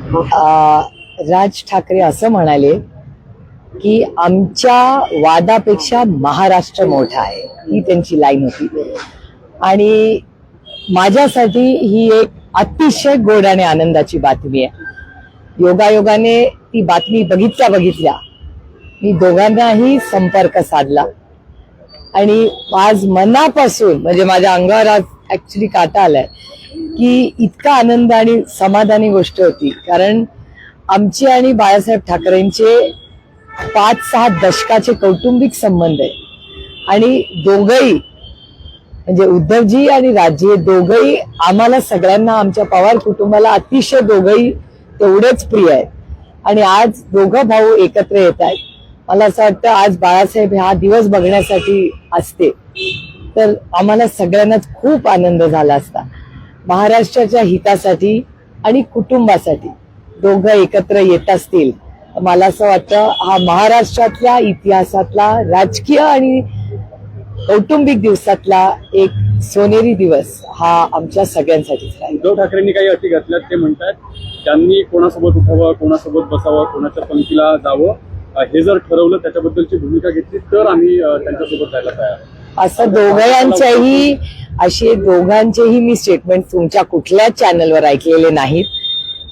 राज ठाकरे असं म्हणाले की आमच्या वादापेक्षा महाराष्ट्र मोठा आहे, ही त्यांची लाईन होती. आणि माझ्यासाठी ही एक अतिशय गोड आणि आनंदाची बातमी आहे. योगायोगाने ती बातमी बघितल्या मी दोघांनाही संपर्क साधला आणि आज मनापासून म्हणजे माझ्या अंगावर आज ऍक्च्युली काटा आलाय की इतका आनंद आणि समाधानी गोष्ट होती. कारण आमचे आणि बाळासाहेब ठाकरेंचे 5-6 दशकाचे कौटुंबिक संबंध आहे आणि दोघंही म्हणजे उद्धवजी आणि राजजी दोघंही आम्हाला सगळ्यांना आमच्या पवार कुटुंबाला अतिशय दोघंही तेवढेच प्रिय आहेत. आणि आज दोघं भाऊ एकत्र येत आहेत. मला असं वाटतं आज बाळासाहेब हा दिवस बघण्यासाठी असते तर आम्हाला सगळ्यांनाच खूप आनंद झाला असता. महाराष्ट्राच्या हितासाठी आणि कुटुंबासाठी दोघं एकत्र येत असतील. मला असं वाटतं हा महाराष्ट्रातल्या इतिहासातला राजकीय आणि कौटुंबिक दिवसातला एक सोनेरी दिवस हा आमच्या सगळ्यांसाठीच राहील. उद्धव ठाकरेंनी काही अटी घातल्यात. ते म्हणतात त्यांनी कोणासोबत उठावं, कोणासोबत बसावं, कोणाच्या पंक्तीला जावं हे जर ठरवलं, त्याच्याबद्दलची भूमिका घेतली तर आम्ही त्यांच्यासोबत जायला तयार. असं दोघांचेही मी स्टेटमेंट तुमच्या कुठल्याच चॅनलवर ऐकलेले नाहीत.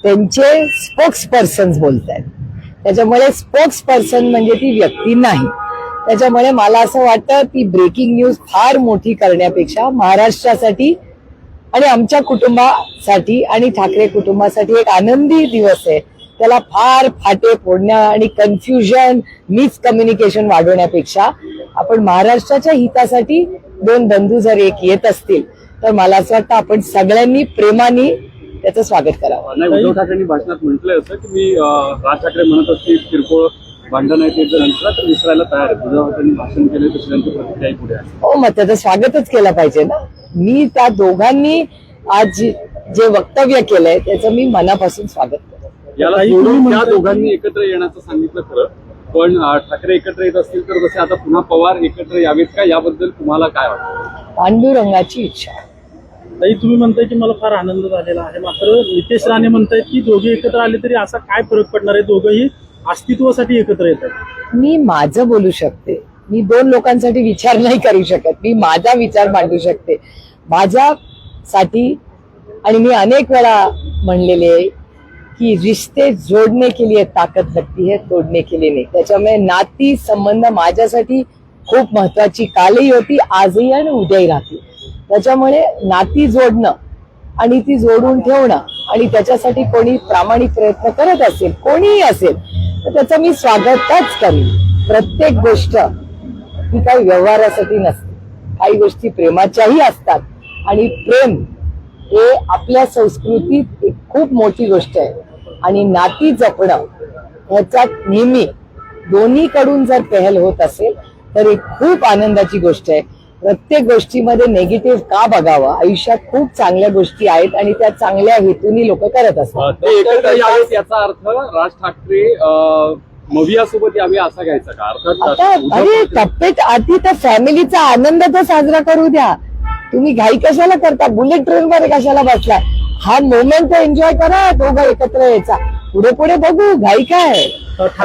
त्यांचे स्पोक्स पर्सन्स बोलतायत. त्याच्यामुळे स्पोक्स पर्सन म्हणजे ती व्यक्ती नाही. त्याच्यामुळे मला असं वाटतं ती ब्रेकिंग न्यूज फार मोठी करण्यापेक्षा महाराष्ट्रासाठी आणि आमच्या कुटुंबासाठी आणि ठाकरे कुटुंबासाठी एक आनंदी दिवस आहे. त्याला फार फाटे फोडण्या आणि कन्फ्युजन मिसकम्युनिकेशन वाढवण्यापेक्षा आपण महाराष्ट्राच्या हितासाठी दोन बंधू जर एक येत असतील तर मला असं वाटतं आपण सगळ्यांनी प्रेमाने त्याचं स्वागत करावं. नाही, उद्धव ठाकरेंनी भाषणात म्हटलंय असं की मी राज ठाकरे म्हणत असतील किरकोळ भांडण आहे ते जर नंतर तर विसरायला तयार आहे. उद्धव ठाकरेंनी भाषण केले तशी त्यांची प्रतिक्रिया पुढे आहे. हो, मग त्याचं स्वागतच केलं पाहिजे ना. मी त्या दोघांनी आज जे वक्तव्य केलंय त्याचं मी मनापासून स्वागत करतो. याला जोडून त्या दोघांनी एकत्र येण्याचं सांगितलं खरं, पण ठाकरे एकत्र येत असतील तर जसे आता पुन्हा पवार एकत्र यावेत का, याबद्दल तुम्हाला काय वाटतं? पांडुरंगाची इच्छा. ताई, तुम्ही म्हणताय की मला फार आनंद झालेला आहे, मात्र नितेश राणे म्हणतायत की दोघे एकत्र आले तरी असा काय फरक पडणार आहे, दोघंही अस्तित्वासाठी एकत्र येतात. मी माझं बोलू शकते. मी दोन लोकांसाठी विचार नाही करू शकत. मी माझा विचार मांडू शकते माझ्यासाठी. आणि मी अनेक वेळा म्हणलेले आहे की रिश्ते जोडने के लिए ताकद लगती है, तोडने के लिए नहीं. त्याच्यामुळे नाती संबंध माझ्यासाठी खूप महत्वाची कालही होती, आजही आणि उद्याही राहतील. त्याच्यामुळे नाती जोडणं आणि ती जोडून ठेवणं आणि त्याच्यासाठी कोणी प्रामाणिक प्रयत्न करत असेल, कोणीही असेल, तर त्याचं मी स्वागतच करेन. प्रत्येक गोष्ट ही काही व्यवहारासाठी नसते. काही गोष्टी प्रेमाच्याही असतात आणि प्रेम हे आपल्या संस्कृतीत एक खूप मोठी गोष्ट आहे. आणि नाती जपणं ह्याच्यात नेहमी दोन्हीकडून जर पहल होत असेल तर एक खूप आनंदाची गोष्ट आहे. प्रत्येक गोष्टीमध्ये नेगेटिव्ह का बघावं? आयुष्यात खूप चांगल्या गोष्टी आहेत आणि त्या चांगल्या हेतूनी लोक करत असतात. ते एकत्र यावेत याचा अर्थ राज ठाकरे मवियासोबत यावे असा घ्यायचा का? आता अरे टप्पेट आधी तर फॅमिलीचा आनंद तर साजरा करू द्या. तुम्ही घाई कशाला करता? बुलेट ट्रेन मध्ये कशाला बसलाय? हा मोमेंट एन्जॉय करा. दोघं एकत्र यायचा, पुढे पुढे बघू. घाई काय?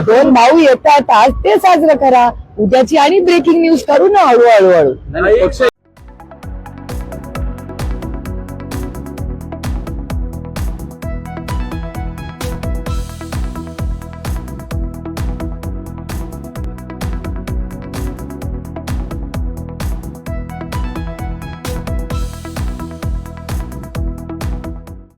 दोन भाऊ येतात आज ते साजरं करा. उद्याची आणि ब्रेकिंग न्यूज करू ना हळूहळू.